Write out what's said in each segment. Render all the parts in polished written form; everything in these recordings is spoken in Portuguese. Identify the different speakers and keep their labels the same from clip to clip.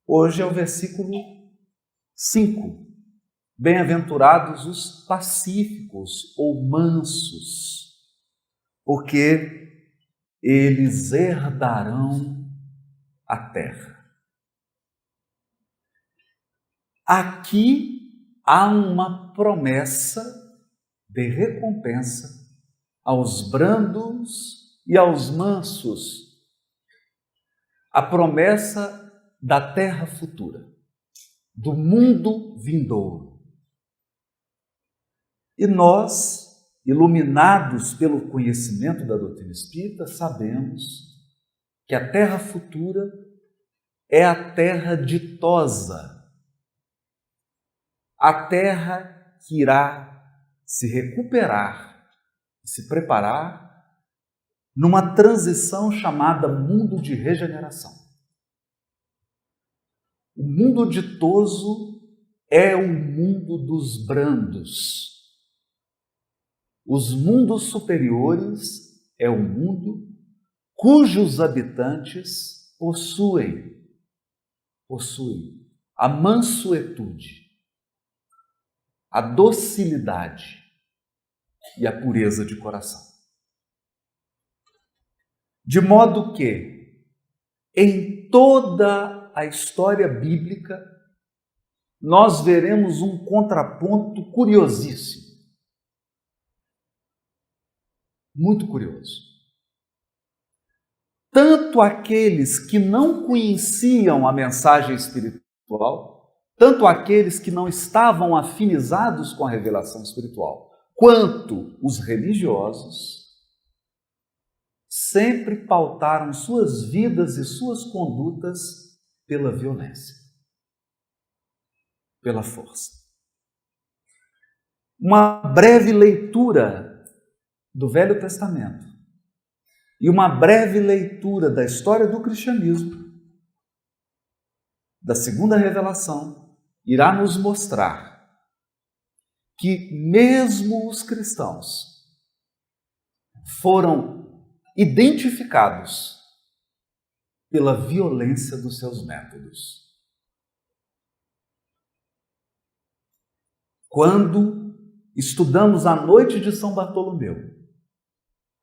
Speaker 1: Hoje é o versículo 5. Bem-aventurados os pacíficos ou mansos, porque eles herdarão a terra. Aqui há uma promessa de recompensa aos brandos e aos mansos. A promessa da terra futura, do mundo vindouro. E nós, iluminados pelo conhecimento da doutrina espírita, sabemos que a terra futura é a terra ditosa, a terra que irá se recuperar, se preparar numa transição chamada mundo de regeneração. O mundo ditoso é o mundo dos brandos. Os mundos superiores é o mundo cujos habitantes possuem a mansuetude, a docilidade e a pureza de coração. De modo que, em toda a história bíblica, nós veremos um contraponto curiosíssimo. Muito curioso. Tanto aqueles que não conheciam a mensagem espiritual, tanto aqueles que não estavam afinizados com a revelação espiritual, quanto os religiosos, sempre pautaram suas vidas e suas condutas pela violência, pela força. Uma breve leitura do Velho Testamento e uma breve leitura da história do cristianismo, da segunda revelação, irá nos mostrar que mesmo os cristãos foram identificados pela violência dos seus métodos. Quando estudamos a noite de São Bartolomeu,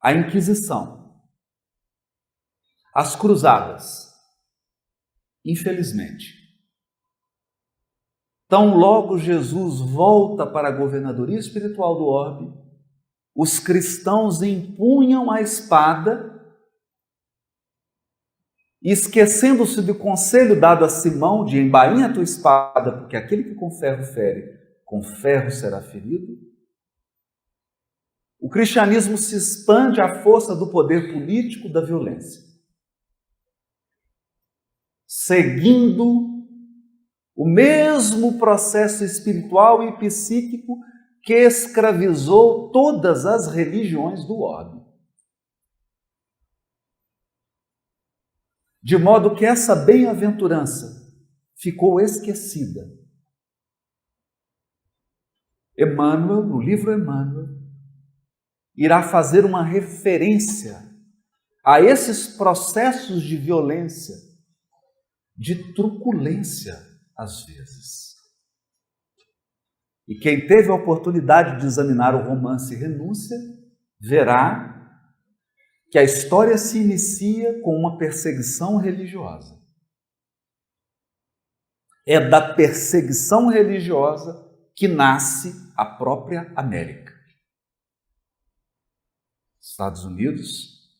Speaker 1: a Inquisição, as Cruzadas, infelizmente, tão logo Jesus volta para a governadoria espiritual do orbe, os cristãos empunham a espada e, esquecendo-se do conselho dado a Simão de embainha a tua espada, porque aquele que com ferro fere, com ferro será ferido, o cristianismo se expande à força do poder político da violência, seguindo o mesmo processo espiritual e psíquico que escravizou todas as religiões do orbe. De modo que essa bem-aventurança ficou esquecida. Emmanuel, no livro Emmanuel, irá fazer uma referência a esses processos de violência, de truculência, às vezes. E quem teve a oportunidade de examinar o romance Renúncia, verá que a história se inicia com uma perseguição religiosa. É da perseguição religiosa que nasce a própria América. Estados Unidos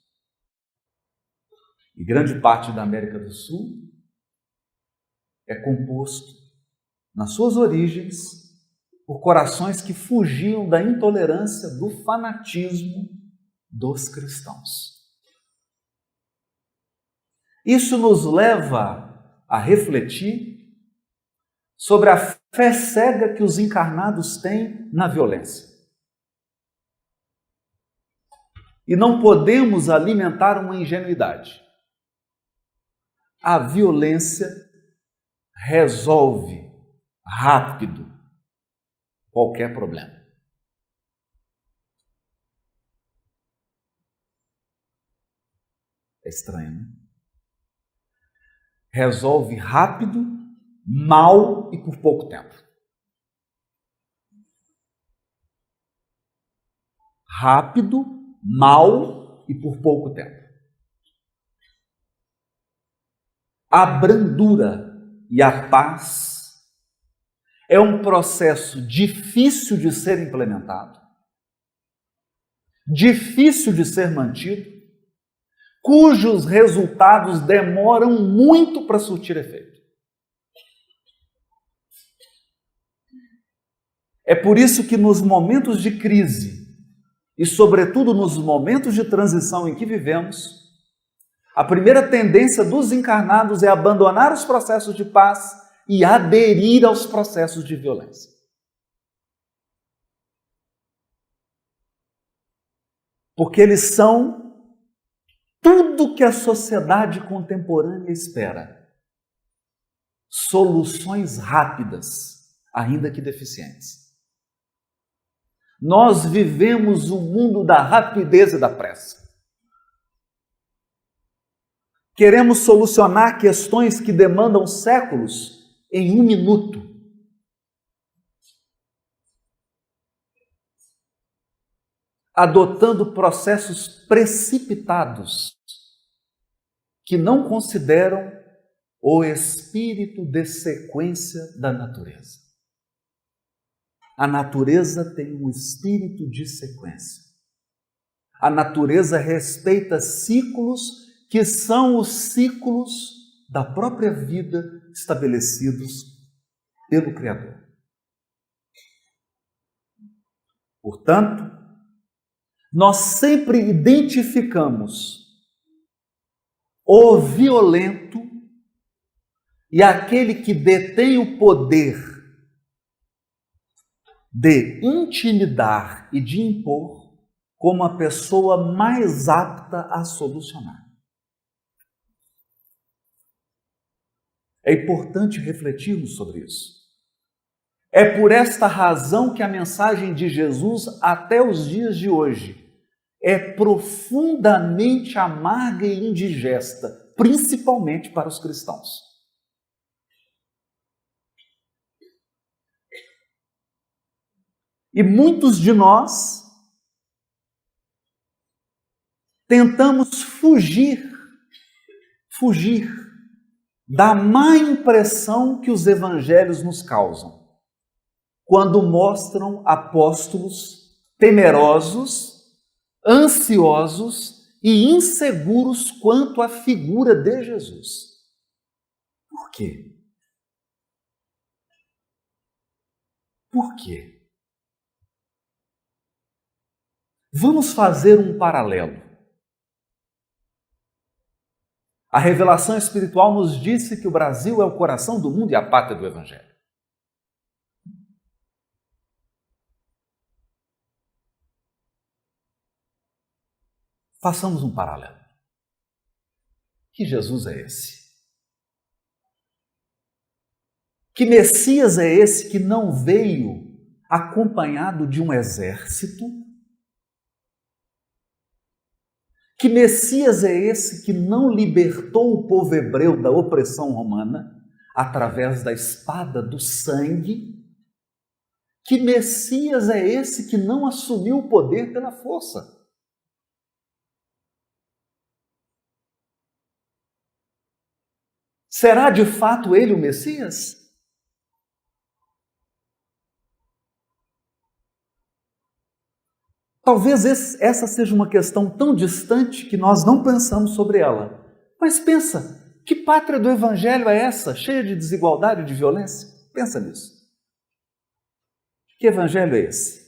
Speaker 1: e grande parte da América do Sul é composto, nas suas origens, por corações que fugiam da intolerância, do fanatismo dos cristãos. Isso nos leva a refletir sobre a fé cega que os encarnados têm na violência. E não podemos alimentar uma ingenuidade. A violência resolve rápido qualquer problema. É estranho, né? resolve rápido, mal e por pouco tempo. Rápido, mal e por pouco tempo. A brandura e a paz é um processo difícil de ser implementado, difícil de ser mantido, cujos resultados demoram muito para surtir efeito. É por isso que nos momentos de crise e, sobretudo, nos momentos de transição em que vivemos, a primeira tendência dos encarnados é abandonar os processos de paz e aderir aos processos de violência. Porque eles são tudo que a sociedade contemporânea espera. Soluções rápidas, ainda que deficientes. Nós vivemos o mundo da rapidez e da pressa. Queremos solucionar questões que demandam séculos em 1 minuto. Adotando processos precipitados que não consideram o espírito de sequência da natureza. A natureza tem um espírito de sequência. A natureza respeita ciclos que são os ciclos da própria vida estabelecidos pelo Criador. Portanto, nós sempre identificamos o violento e aquele que detém o poder de intimidar e de impor como a pessoa mais apta a solucionar. É importante refletirmos sobre isso. É por esta razão que a mensagem de Jesus, até os dias de hoje, é profundamente amarga e indigesta, principalmente para os cristãos. E muitos de nós tentamos fugir da má impressão que os evangelhos nos causam, quando mostram apóstolos temerosos, ansiosos e inseguros quanto à figura de Jesus. Por quê? Por quê? Vamos fazer um paralelo. A revelação espiritual nos disse que o Brasil é o coração do mundo e a pátria do Evangelho. Façamos um paralelo. Que Jesus é esse? Que Messias é esse que não veio acompanhado de um exército? Que Messias é esse que não libertou o povo hebreu da opressão romana através da espada do sangue? Que Messias é esse que não assumiu o poder pela força? Será de fato ele o Messias? Talvez essa seja uma questão tão distante que nós não pensamos sobre ela. Mas pensa, que pátria do Evangelho é essa, cheia de desigualdade e de violência? Pensa nisso. Que Evangelho é esse?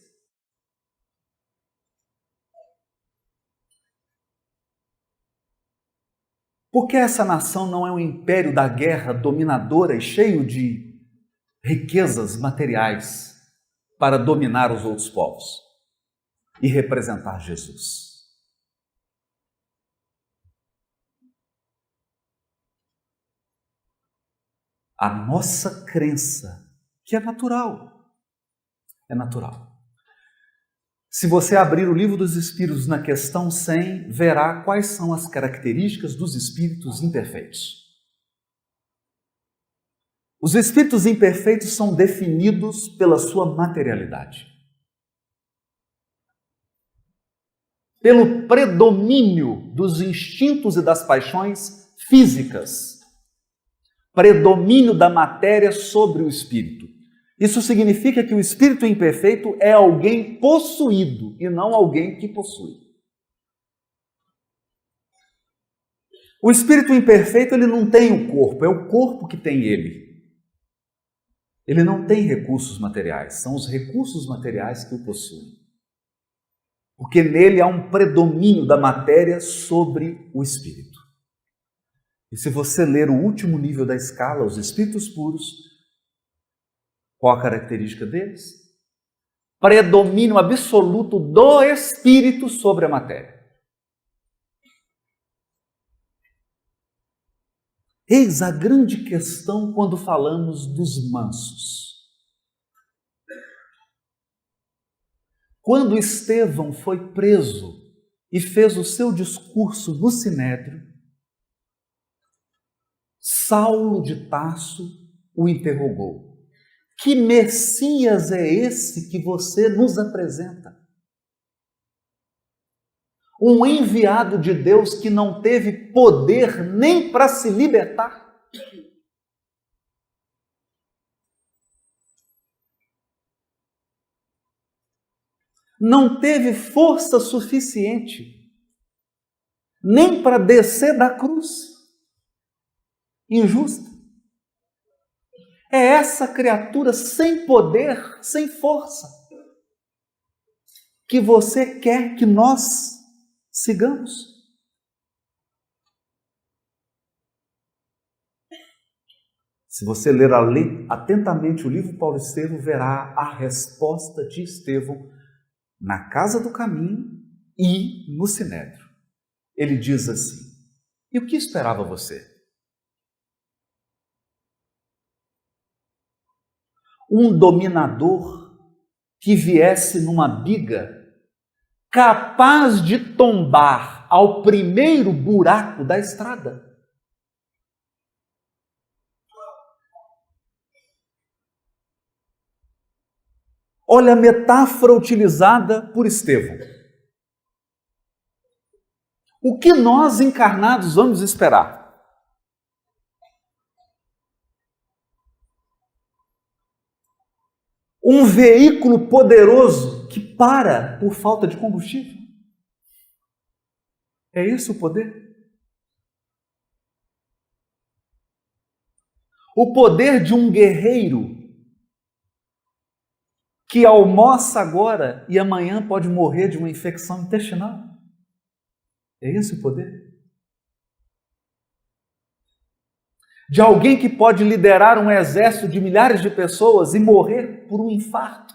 Speaker 1: Por que essa nação não é um império da guerra dominadora e cheio de riquezas materiais para dominar os outros povos e representar Jesus? A nossa crença, que é natural. Se você abrir o Livro dos Espíritos na questão 100, verá quais são as características dos espíritos imperfeitos. Os espíritos imperfeitos são definidos pela sua materialidade. Pelo predomínio dos instintos e das paixões físicas. Predomínio da matéria sobre o espírito. Isso significa que o espírito imperfeito é alguém possuído e não alguém que possui. O espírito imperfeito, ele não tem o corpo, é o corpo que tem ele. Ele não tem recursos materiais, são os recursos materiais que o possuem. Porque nele há um predomínio da matéria sobre o espírito. E se você ler o último nível da escala, os espíritos puros, qual a característica deles? Predomínio absoluto do espírito sobre a matéria. Eis a grande questão quando falamos dos mansos. Quando Estevão foi preso e fez o seu discurso no Sinédrio, Saulo de Tarso o interrogou. Que Messias é esse que você nos apresenta? Um enviado de Deus que não teve poder nem para se libertar? Não teve força suficiente nem para descer da cruz injusta. É essa criatura sem poder, sem força, que você quer que nós sigamos. Se você ler atentamente o livro Paulo Estevão, verá a resposta de Estevão na Casa do Caminho e no Sinédrio. Ele diz assim: e o que esperava você? Um dominador que viesse numa biga capaz de tombar ao primeiro buraco da estrada? Olha a metáfora utilizada por Estevão. O que nós encarnados vamos esperar? Um veículo poderoso que para por falta de combustível? É isso o poder? O poder de um guerreiro que almoça agora e amanhã pode morrer de uma infecção intestinal? É esse o poder? De alguém que pode liderar um exército de milhares de pessoas e morrer por um infarto?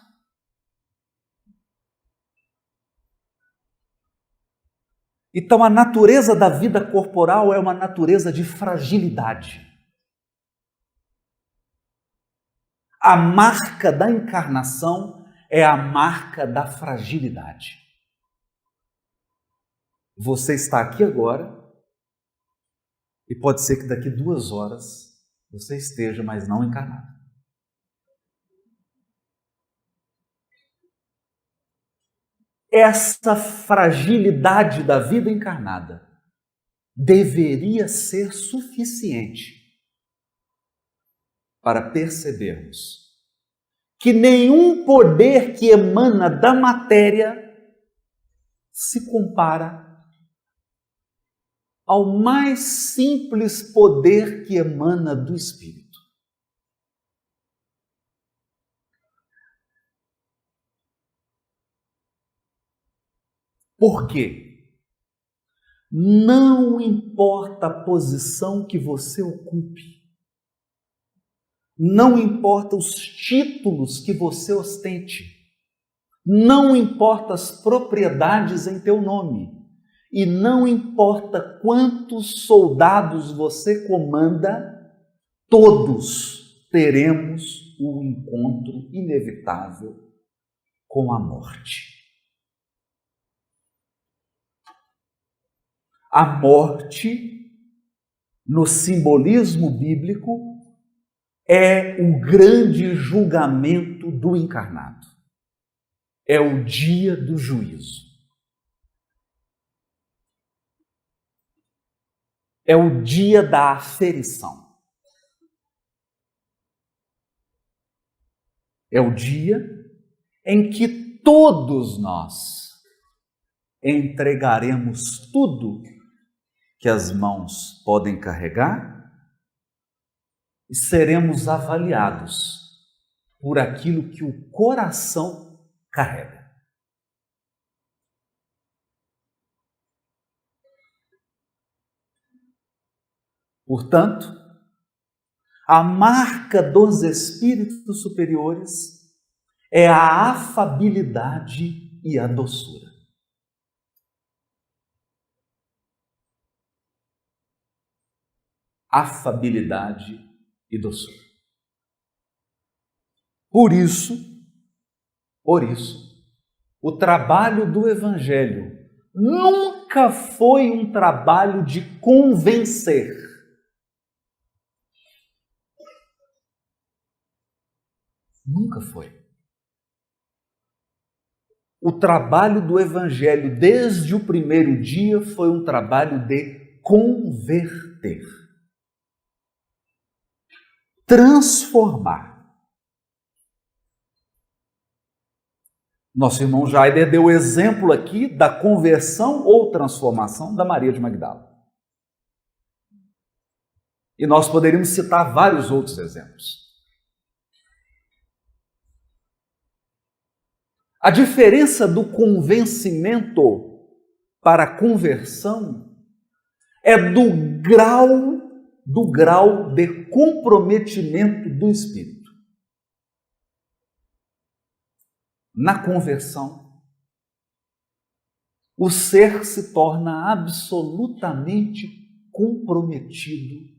Speaker 1: Então, a natureza da vida corporal é uma natureza de fragilidade. A marca da encarnação é a marca da fragilidade. Você está aqui agora e pode ser que daqui 2 horas você esteja, mas não encarnado. Essa fragilidade da vida encarnada deveria ser suficiente para percebermos que nenhum poder que emana da matéria se compara ao mais simples poder que emana do Espírito. Por quê? Não importa a posição que você ocupe, não importa os títulos que você ostente, não importa as propriedades em teu nome, e não importa quantos soldados você comanda, todos teremos um encontro inevitável com a morte. A morte, no simbolismo bíblico, é o grande julgamento do encarnado. É o dia do juízo. É o dia da aferição. É o dia em que todos nós entregaremos tudo que as mãos podem carregar e seremos avaliados por aquilo que o coração carrega. Portanto, a marca dos espíritos superiores é a afabilidade e a doçura. Afabilidade e doçura. Por isso, o trabalho do Evangelho nunca foi um trabalho de convencer. Nunca foi. O trabalho do Evangelho, desde o primeiro dia, foi um trabalho de converter. Transformar. Nosso irmão Jaider deu o exemplo aqui da conversão ou transformação da Maria de Magdala. E nós poderíamos citar vários outros exemplos. A diferença do convencimento para a conversão é do grau de comprometimento do espírito. Na conversão, o ser se torna absolutamente comprometido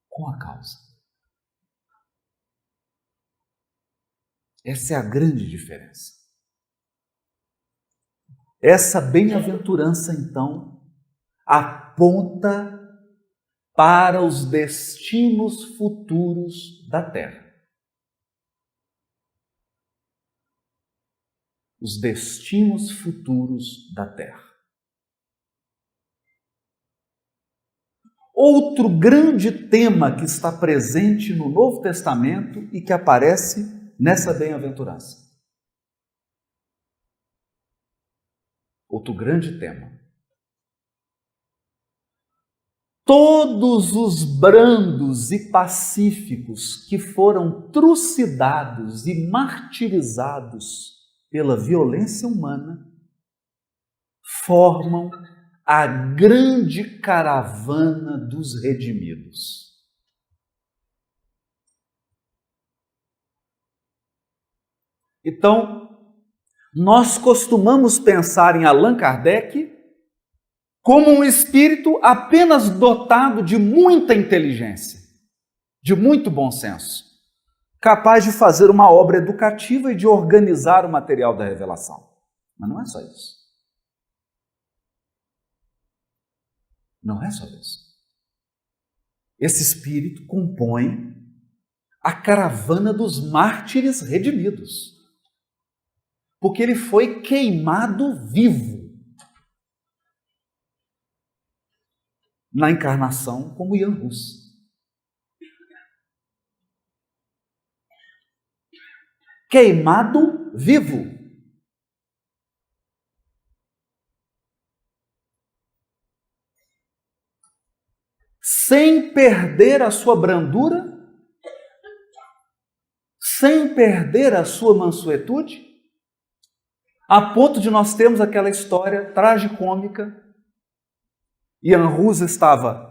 Speaker 1: com a causa. Essa é a grande diferença. Essa bem-aventurança, então, aponta para os destinos futuros da Terra. Os destinos futuros da Terra. Outro grande tema que está presente no Novo Testamento e que aparece nessa bem-aventurança. Outro grande tema. Todos os brandos e pacíficos que foram trucidados e martirizados pela violência humana formam a grande caravana dos redimidos. Então, nós costumamos pensar em Allan Kardec como um espírito apenas dotado de muita inteligência, de muito bom senso, capaz de fazer uma obra educativa e de organizar o material da revelação. Mas não é só isso. Não é só isso. Esse espírito compõe a caravana dos mártires redimidos, porque ele foi queimado vivo na encarnação como Jan Hus. Queimado vivo. Sem perder a sua brandura, sem perder a sua mansuetude, a ponto de nós termos aquela história tragicômica. Jan Hus estava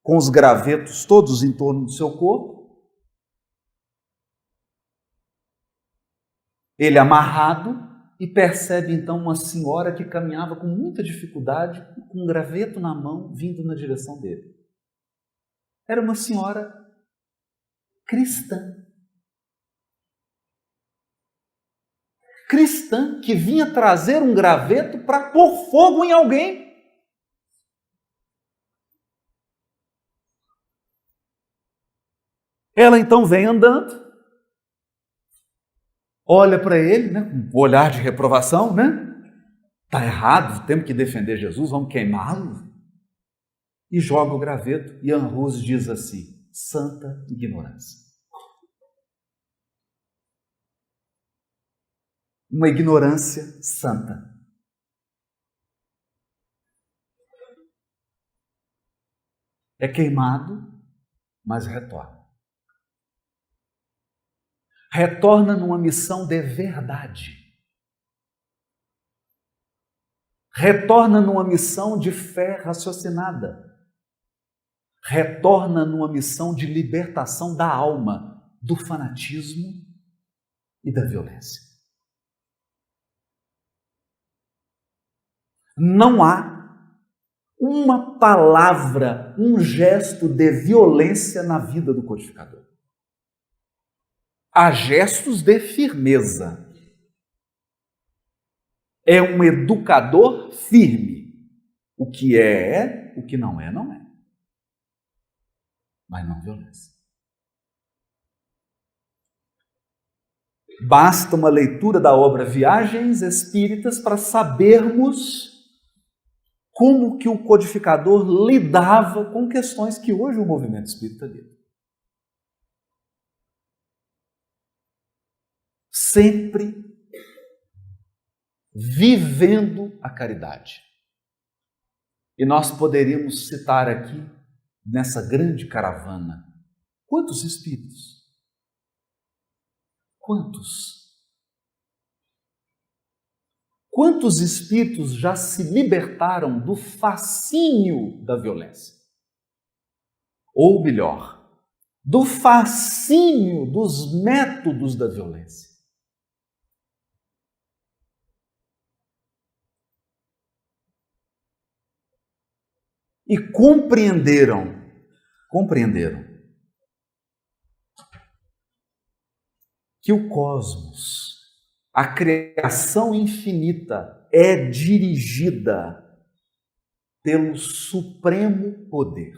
Speaker 1: com os gravetos todos em torno do seu corpo, ele amarrado, e percebe então uma senhora que caminhava com muita dificuldade, com um graveto na mão, vindo na direção dele. Era uma senhora cristã. Cristã que vinha trazer um graveto para pôr fogo em alguém. Ela então vem andando, olha para ele, né, com um olhar de reprovação, né? Está errado, temos que defender Jesus, vamos queimá-lo. E joga o graveto, e Anrus diz assim: santa ignorância. Uma ignorância santa. É queimado, mas retorna. Retorna numa missão de verdade. Retorna numa missão de fé raciocinada. Retorna numa missão de libertação da alma, do fanatismo e da violência. Não há uma palavra, um gesto de violência na vida do codificador. Há gestos de firmeza. É um educador firme. O que é, o que não é, não é. Mas não violência. Basta uma leitura da obra Viagens Espíritas para sabermos como que o codificador lidava com questões que hoje o movimento espírita lida. Sempre vivendo a caridade. E nós poderíamos citar aqui, nessa grande caravana, quantos espíritos? Quantos? Quantos espíritos já se libertaram do fascínio da violência? Ou melhor, do fascínio dos métodos da violência? E compreenderam que o cosmos, a criação infinita, é dirigida pelo supremo poder.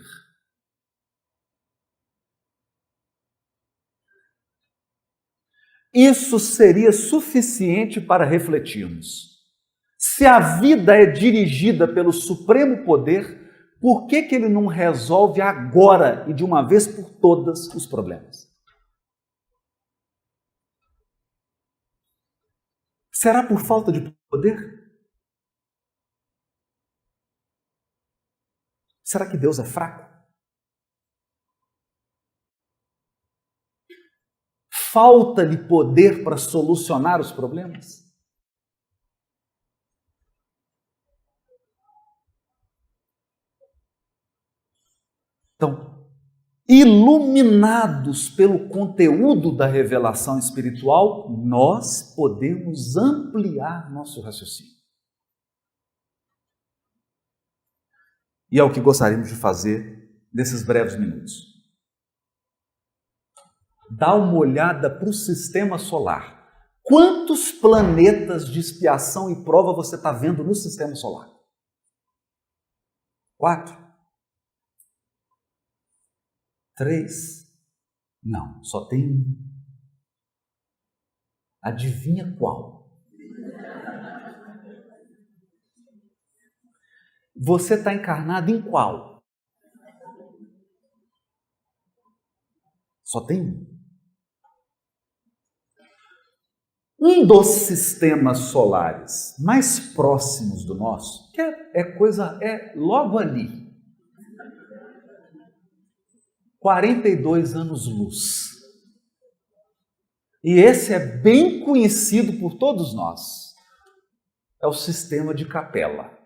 Speaker 1: Isso seria suficiente para refletirmos. Se a vida é dirigida pelo supremo poder, por que ele não resolve agora e de uma vez por todas os problemas? Será por falta de poder? Será que Deus é fraco? Falta-lhe poder para solucionar os problemas? Então, iluminados pelo conteúdo da revelação espiritual, nós podemos ampliar nosso raciocínio. E é o que gostaríamos de fazer nesses breves minutos. Dá uma olhada para o sistema solar. Quantos planetas de expiação e prova você está vendo no sistema solar? 4? 3? Não, só tem um. Adivinha qual? Você está encarnado em qual? Só tem um. Um dos sistemas solares mais próximos do nosso, que é logo ali, 42 anos-luz. E esse é bem conhecido por todos nós. É o sistema de Capela.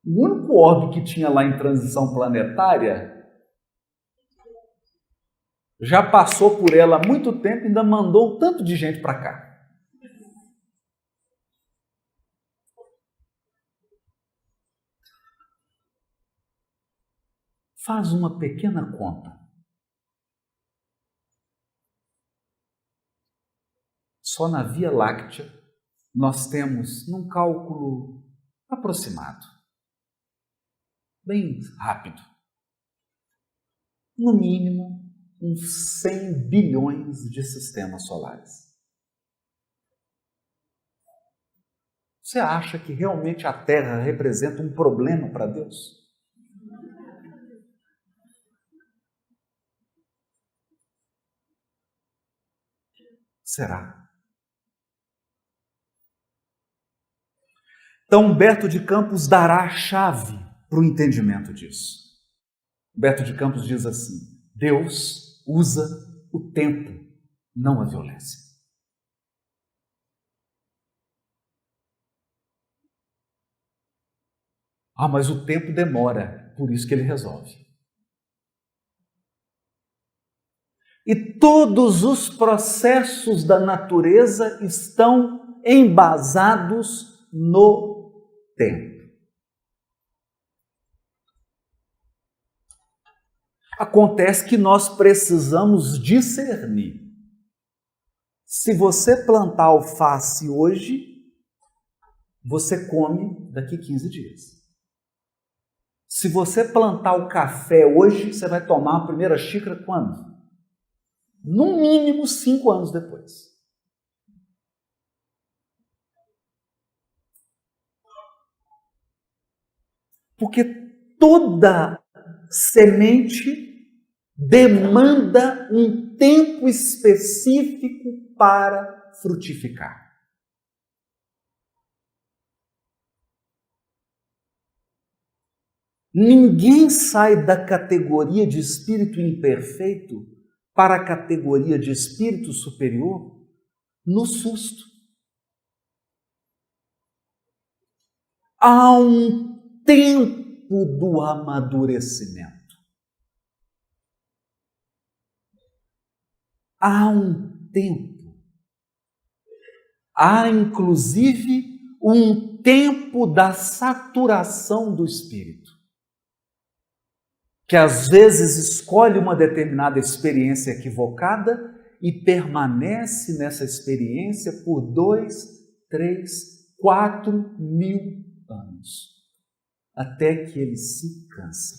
Speaker 1: O único orbe que tinha lá em transição planetária já passou por ela há muito tempo e ainda mandou um tanto de gente para cá. Faz uma pequena conta. Só na Via Láctea nós temos, num cálculo aproximado, bem rápido, no mínimo, uns 100 bilhões de sistemas solares. Você acha que realmente a Terra representa um problema para Deus? Será? Então, Humberto de Campos dará a chave para o entendimento disso. Humberto de Campos diz assim: Deus usa o tempo, não a violência. Ah, mas o tempo demora, por isso que ele resolve. E todos os processos da natureza estão embasados no tempo. Acontece que nós precisamos discernir. Se você plantar alface hoje, você come daqui 15 dias. Se você plantar o café hoje, você vai tomar a primeira xícara quando? No mínimo 5 anos depois. Porque toda semente demanda um tempo específico para frutificar. Ninguém sai da categoria de espírito imperfeito para a categoria de espírito superior no susto. Há um tempo do amadurecimento. Há um tempo. Há, inclusive, um tempo da saturação do espírito, que às vezes escolhe uma determinada experiência equivocada e permanece nessa experiência por 2, 3, 4 mil anos, até que ele se cansa.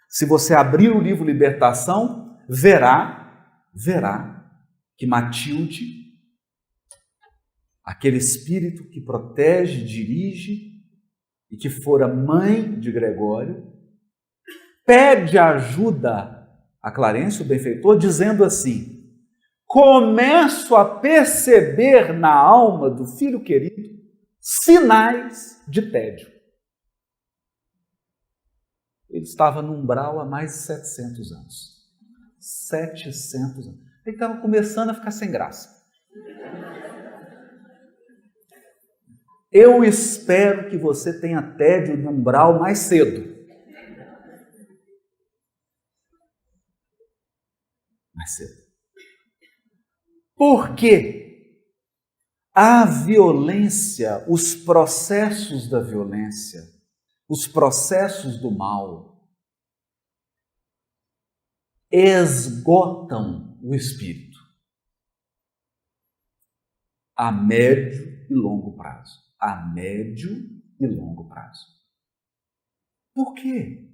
Speaker 1: Se você abrir o livro Libertação, verá que Matilde, aquele espírito que protege, dirige e que fora mãe de Gregório, pede ajuda a Clarencio, o benfeitor, dizendo assim: começo a perceber na alma do filho querido sinais de tédio. Ele estava no umbral há mais de 700 anos. 700 anos. Ele estava começando a ficar sem graça. Eu espero que você tenha tédio no umbral mais cedo. Mais cedo. Por quê? A violência, os processos da violência, os processos do mal, esgotam o espírito a médio e longo prazo. A médio e longo prazo. Por quê?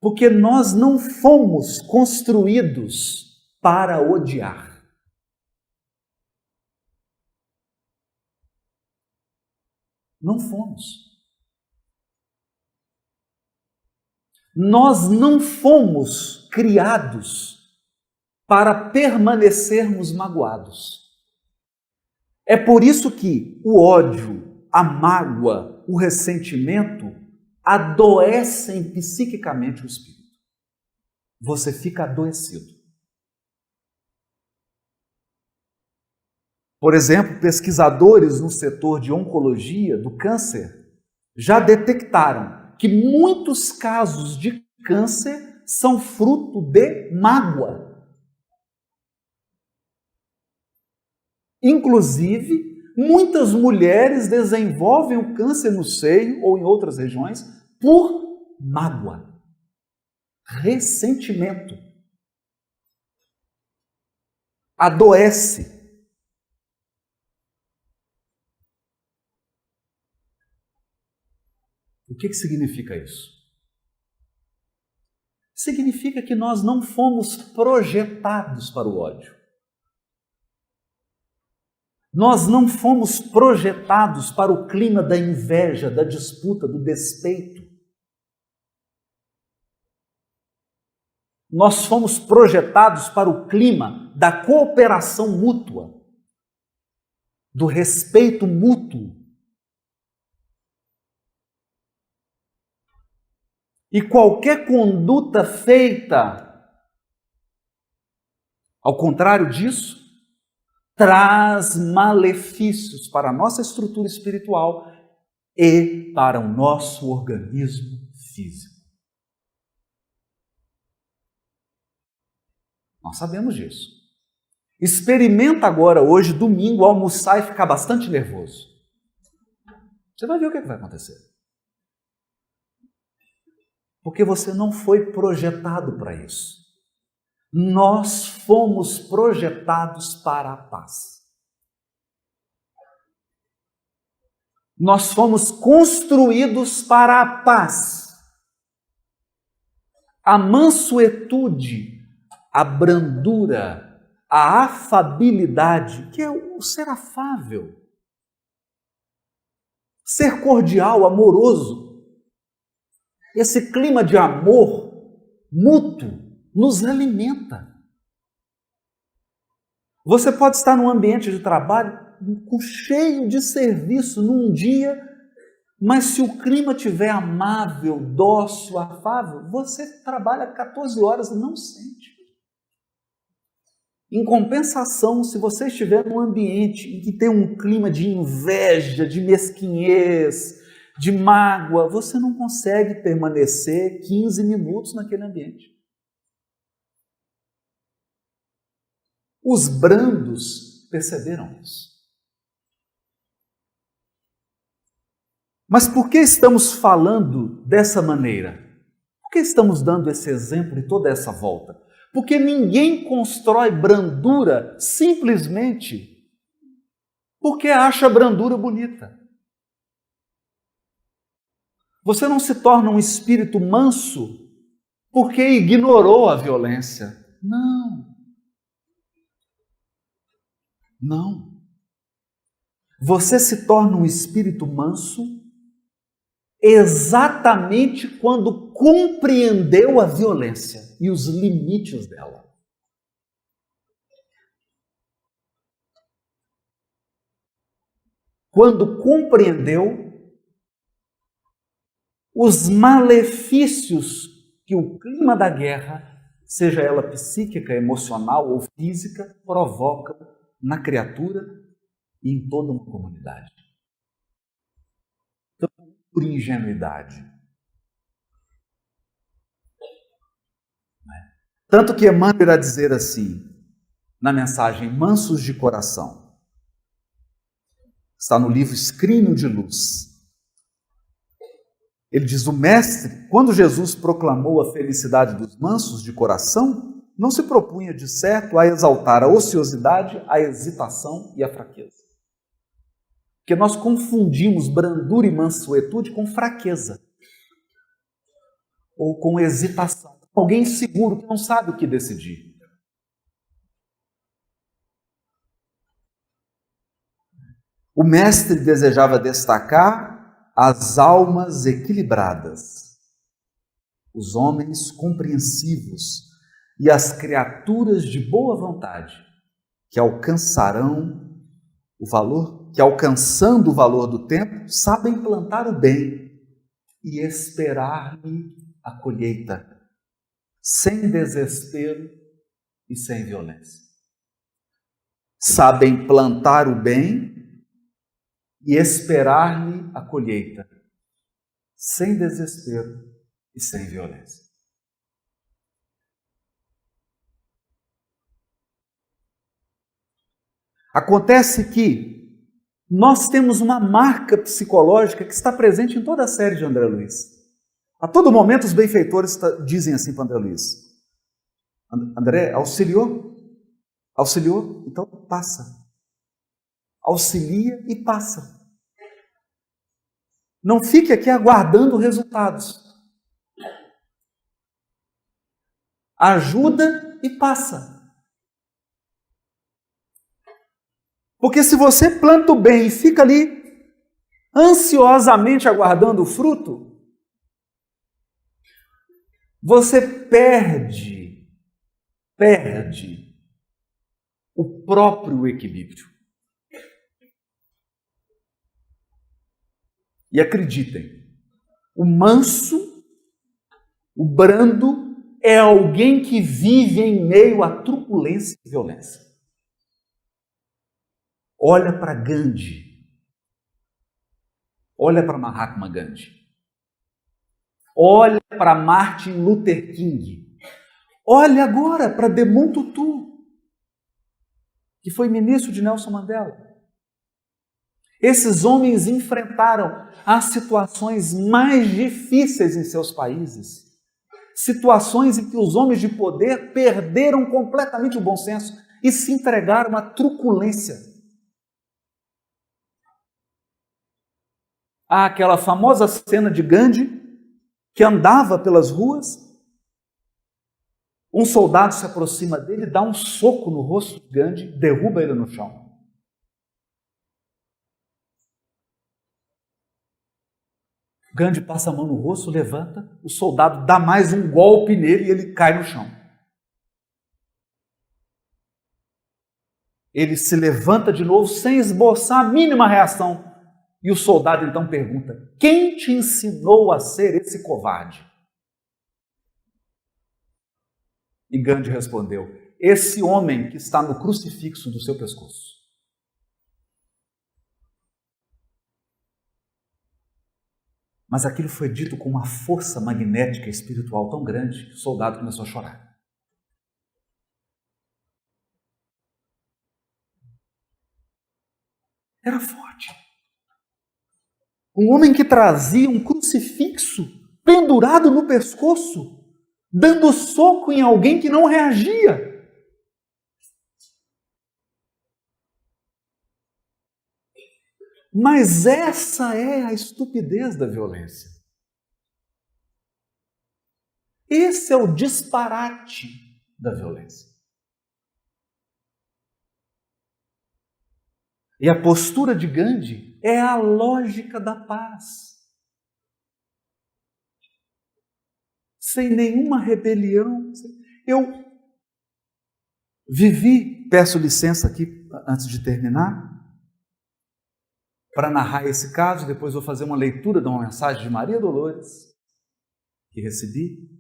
Speaker 1: Porque nós não fomos construídos para odiar. Não fomos. Nós não fomos criados para permanecermos magoados. É por isso que o ódio, a mágoa, o ressentimento adoecem psiquicamente o espírito. Você fica adoecido. Por exemplo, pesquisadores no setor de oncologia do câncer já detectaram que muitos casos de câncer são fruto de mágoa. Inclusive, muitas mulheres desenvolvem o câncer no seio ou em outras regiões por mágoa, ressentimento. Adoece. O que significa isso? significa que nós não fomos projetados para o ódio. Nós não fomos projetados para o clima da inveja, da disputa, do despeito. Nós fomos projetados para o clima da cooperação mútua, do respeito mútuo. E qualquer conduta feita ao contrário disso, traz malefícios para a nossa estrutura espiritual e para o nosso organismo físico. Nós sabemos disso. Experimenta agora, hoje, domingo, almoçar e ficar bastante nervoso. Você vai ver o que vai acontecer. Porque você não foi projetado para isso. Nós fomos projetados para a paz. Nós fomos construídos para a paz. A mansuetude, a brandura, a afabilidade, que é o ser afável, ser cordial, amoroso. Esse clima de amor mútuo nos alimenta. Você pode estar num ambiente de trabalho cheio de serviço num dia, mas se o clima estiver amável, dócil, afável, você trabalha 14 horas e não sente. Em compensação, se você estiver num ambiente em que tem um clima de inveja, de mesquinhez, de mágoa, você não consegue permanecer 15 minutos naquele ambiente. Os brandos perceberam isso. Mas por que estamos falando dessa maneira? Por que estamos dando esse exemplo e toda essa volta? Porque ninguém constrói brandura simplesmente porque acha a brandura bonita. Você não se torna um espírito manso porque ignorou a violência. Não. Não. Você se torna um espírito manso exatamente quando compreendeu a violência e os limites dela. Quando compreendeu os malefícios que o clima da guerra, seja ela psíquica, emocional ou física, provoca na criatura e em toda uma comunidade. Então, por ingenuidade. Tanto que Emmanuel irá dizer assim, na mensagem Mansos de Coração, está no livro Escrínio de Luz. Ele diz, o mestre, quando Jesus proclamou a felicidade dos mansos de coração, não se propunha, de certo, a exaltar a ociosidade, a hesitação e a fraqueza. Porque nós confundimos brandura e mansuetude com fraqueza. Ou com hesitação. Alguém inseguro que não sabe o que decidir. O mestre desejava destacar as almas equilibradas, os homens compreensivos e as criaturas de boa vontade, que alcançarão o valor, que alcançando o valor do tempo, sabem plantar o bem e esperar-lhe a colheita, sem desespero e sem violência. Sabem plantar o bem e esperar-lhe a colheita, sem desespero e sem violência. Acontece que nós temos uma marca psicológica que está presente em toda a série de André Luiz. A todo momento os benfeitores dizem assim para André Luiz, André, auxiliou? Auxiliou? Então passa. Auxilia e passa. Não fique aqui aguardando resultados. ajuda e passa. Porque se você planta o bem e fica ali ansiosamente aguardando o fruto, você perde o próprio equilíbrio. E acreditem, o manso, o brando, é alguém que vive em meio à truculência e violência. Olha para Gandhi, olha para Mahatma Gandhi, olha para Martin Luther King, olha agora para Desmond Tutu, que foi ministro de Nelson Mandela. Esses homens enfrentaram as situações mais difíceis em seus países, situações em que os homens de poder perderam completamente o bom senso e se entregaram à truculência. Há aquela famosa cena de Gandhi, que andava pelas ruas, um soldado se aproxima dele, dá um soco no rosto de Gandhi, derruba ele no chão. Gandhi passa a mão no rosto, levanta, o soldado dá mais um golpe nele e ele cai no chão. Ele se levanta de novo sem esboçar a mínima reação. E o soldado então pergunta: quem te ensinou a ser esse covarde? E Gandhi respondeu: esse homem que está no crucifixo do seu pescoço. Mas aquilo foi dito com uma força magnética espiritual tão grande que o soldado começou a chorar. Era forte. Um homem que trazia um crucifixo pendurado no pescoço, dando soco em alguém que não reagia. Mas essa é a estupidez da violência. Esse é o disparate da violência. E a postura de Gandhi é a lógica da paz. Sem nenhuma rebelião. Eu vivi, peço licença aqui antes de terminar, para narrar esse caso, depois vou fazer uma leitura de uma mensagem de Maria Dolores, que recebi.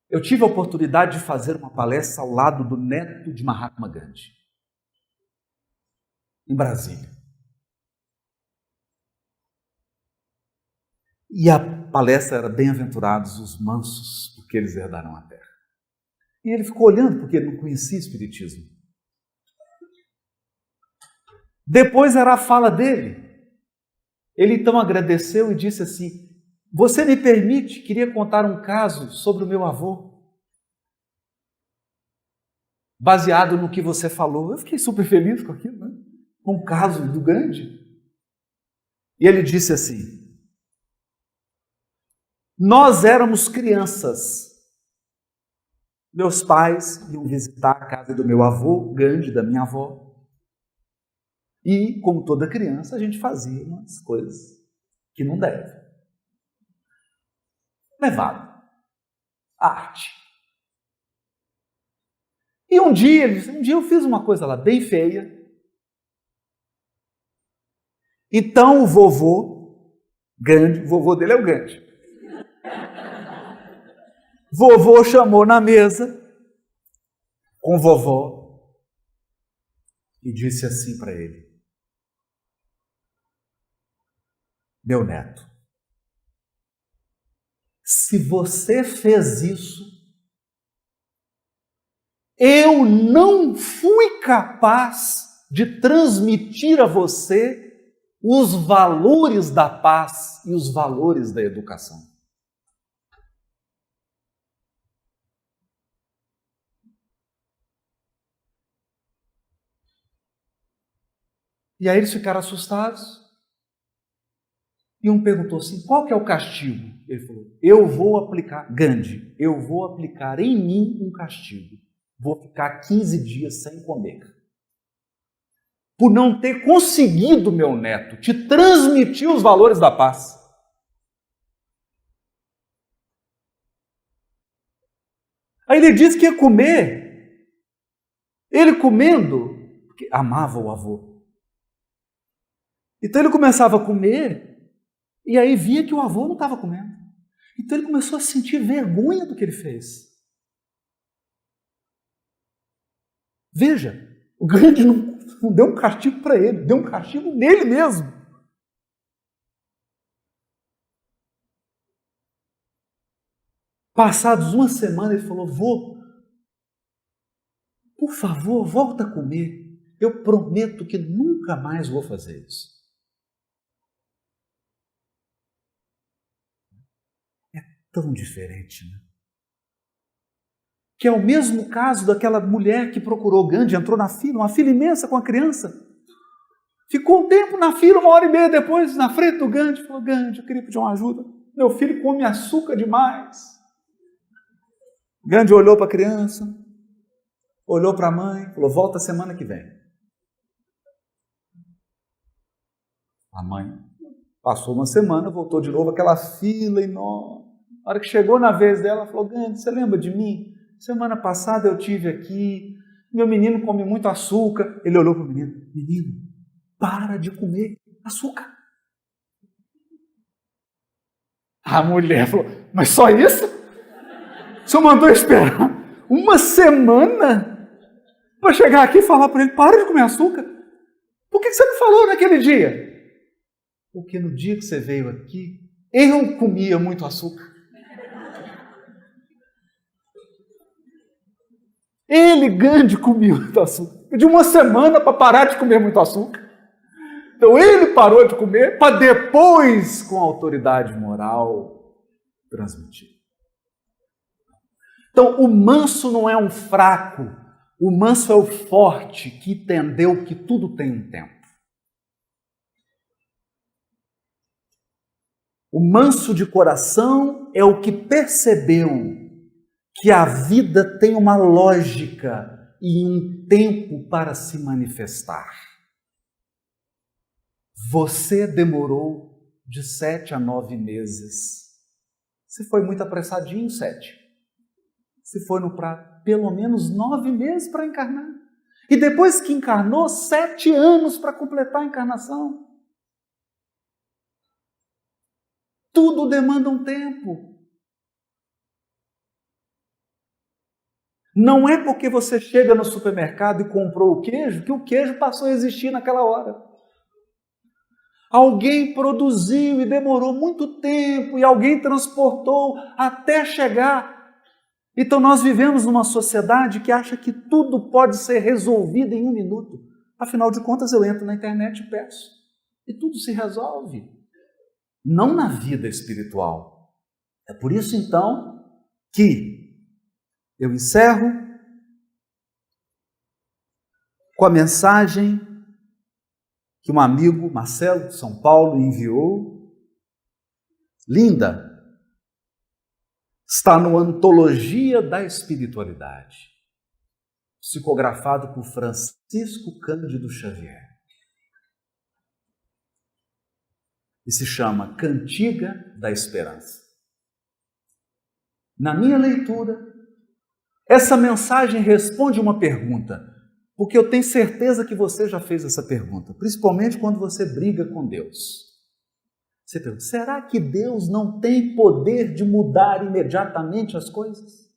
Speaker 1: Eu tive a oportunidade de fazer uma palestra ao lado do neto de Mahatma Gandhi, em Brasília. E a palestra era Bem-aventurados os mansos, porque eles herdarão a terra. E ele ficou olhando, porque ele não conhecia Espiritismo. Depois era a fala dele. Ele então agradeceu e disse assim: você me permite, queria contar um caso sobre o meu avô, baseado no que você falou. Eu fiquei super feliz com aquilo, né? Com um caso do Gandhi. E ele disse assim: nós éramos crianças. Meus pais iam visitar a casa do meu avô, Gandhi, da minha avó. E, como toda criança, a gente fazia umas coisas que não deve. Levado. Arte. E um dia eu fiz uma coisa lá bem feia. Então o vovô, Gandhi, o vovô dele é o Gandhi. Vovô chamou na mesa com vovó e disse assim para ele: meu neto, se você fez isso, eu não fui capaz de transmitir a você os valores da paz e os valores da educação. E aí eles ficaram assustados. E um perguntou assim, qual que é o castigo? Ele falou, eu vou aplicar, Gandhi, eu vou aplicar em mim um castigo. Vou ficar 15 dias sem comer. Por não ter conseguido, meu neto, te transmitir os valores da paz. Aí ele disse que ia comer. Ele comendo, porque amava o avô. Então ele começava a comer, e aí via que o avô não estava comendo. Então ele começou a sentir vergonha do que ele fez. Veja, o Gandhi não deu um castigo para ele, deu um castigo nele mesmo. Passados uma semana, ele falou, vô, por favor, volta a comer. Eu prometo que nunca mais vou fazer isso. É tão diferente, né? Que é o mesmo caso daquela mulher que procurou Gandhi, entrou na fila, uma fila imensa com a criança. Ficou um tempo na fila, 1h30 depois, na frente do Gandhi, falou, Gandhi, eu queria pedir uma ajuda. Meu filho come açúcar demais. Gandhi olhou para a criança, olhou para a mãe, falou, volta semana que vem. A mãe passou uma semana, voltou de novo, aquela fila enorme. Na hora que chegou na vez dela, falou, Gandhi, você lembra de mim? Semana passada eu tive aqui, meu menino come muito açúcar. Ele olhou para o menino, menino, para de comer açúcar. A mulher falou, mas só isso? O senhor mandou esperar uma semana para chegar aqui e falar para ele, para de comer açúcar? Por que você não falou naquele dia? Porque no dia que você veio aqui, eu comia muito açúcar. Ele, Gandhi, comia muito açúcar. Pediu uma semana para parar de comer muito açúcar. Então ele parou de comer para depois, com autoridade moral, transmitir. Então o manso não é um fraco, o manso é o forte que entendeu que tudo tem um tempo. O manso de coração é o que percebeu que a vida tem uma lógica e um tempo para se manifestar. Você demorou de 7 a 9 meses. Você foi muito apressadinho, 7. Você foi para pelo menos 9 meses para encarnar. E depois que encarnou, 7 anos para completar a encarnação. Tudo demanda um tempo. Não é porque você chega no supermercado e comprou o queijo que o queijo passou a existir naquela hora. Alguém produziu e demorou muito tempo e alguém transportou até chegar. Então nós vivemos numa sociedade que acha que tudo pode ser resolvido em 1 minuto. Afinal de contas, eu entro na internet e peço. E tudo se resolve. Não na vida espiritual. É por isso, então, que eu encerro com a mensagem que um amigo, Marcelo, de São Paulo, enviou. Linda. Está no Antologia da Espiritualidade, psicografado por Francisco Cândido Xavier. E se chama Cantiga da Esperança. Na minha leitura, essa mensagem responde uma pergunta, porque eu tenho certeza que você já fez essa pergunta, principalmente quando você briga com Deus. Você pergunta, será que Deus não tem poder de mudar imediatamente as coisas?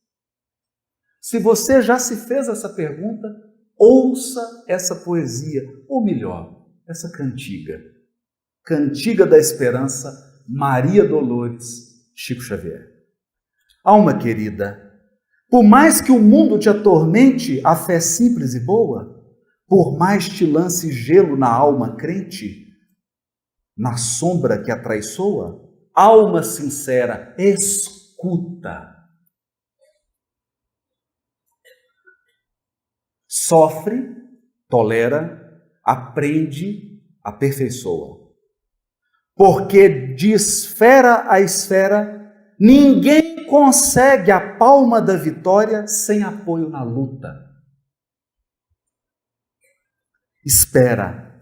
Speaker 1: Se você já se fez essa pergunta, ouça essa poesia, ou melhor, essa cantiga. Cantiga da Esperança, Maria Dolores, Chico Xavier. Alma querida, por mais que o mundo te atormente a fé simples e boa, por mais te lance gelo na alma crente, na sombra que a traiçoa, alma sincera, escuta. Sofre, tolera, aprende, aperfeiçoa. porque de esfera a esfera, ninguém consegue a palma da vitória sem apoio na luta. Espera,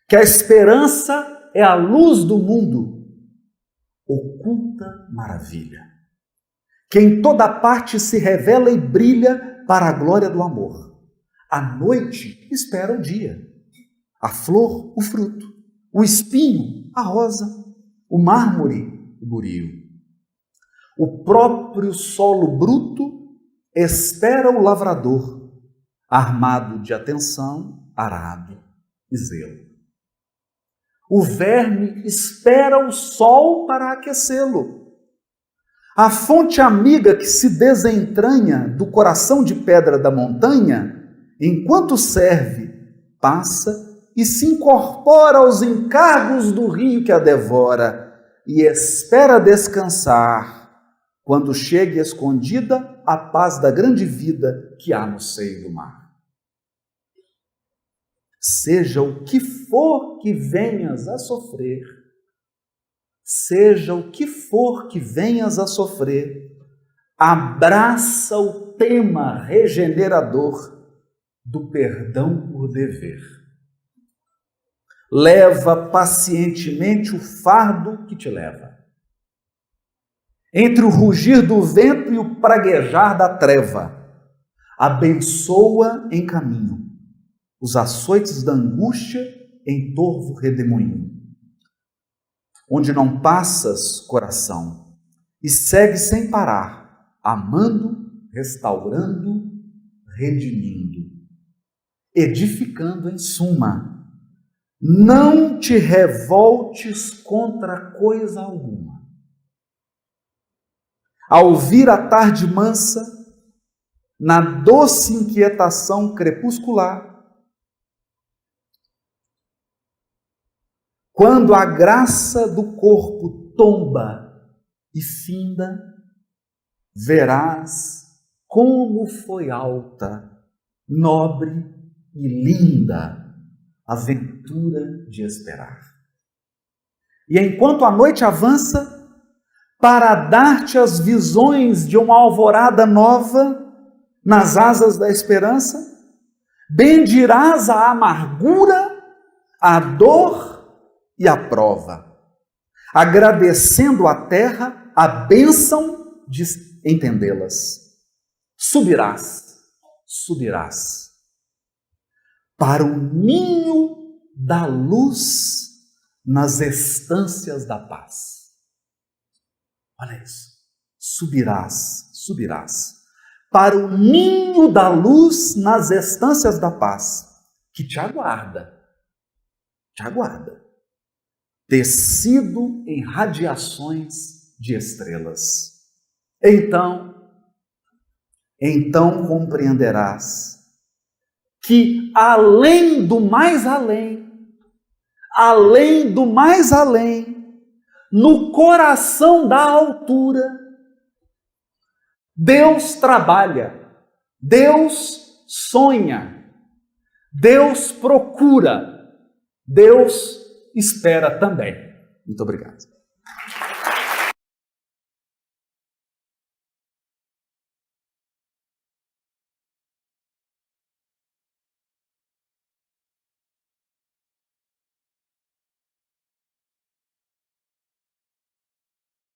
Speaker 1: que a esperança é a luz do mundo, oculta maravilha, que em toda parte se revela e brilha para a glória do amor. A noite espera o dia, a flor, o fruto, o espinho, a rosa, o mármore, o burio. O próprio solo bruto espera o lavrador, armado de atenção, arado e zelo. O verme espera o sol para aquecê-lo. A fonte amiga que se desentranha do coração de pedra da montanha, enquanto serve, passa e se incorpora aos encargos do rio que a devora e espera descansar quando chegue escondida a paz da grande vida que há no seio do mar. Seja o que for que venhas a sofrer, seja o que for que venhas a sofrer, abraça o tema regenerador do perdão por dever. Leva pacientemente o fardo que te leva. Entre o rugir do vento e o praguejar da treva, abençoa em caminho os açoites da angústia em torvo redemoinho. Onde não passas, coração, e segue sem parar, amando, restaurando, redimindo, edificando em suma. Não te revoltes contra coisa alguma. Ao vir a tarde mansa, na doce inquietação crepuscular, quando a graça do corpo tomba e finda, verás como foi alta, nobre e linda a ventura de esperar. E enquanto a noite avança, para dar-te as visões de uma alvorada nova nas asas da esperança, bendirás a amargura, a dor e a prova, agradecendo à terra a bênção de entendê-las. Subirás para o ninho da luz nas estâncias da paz. Olha isso. Subirás para o ninho da luz nas estâncias da paz, que te aguarda, tecido em radiações de estrelas. Então compreenderás que além do mais além, no coração da altura, Deus trabalha, Deus sonha, Deus procura, Deus espera também. Muito obrigado.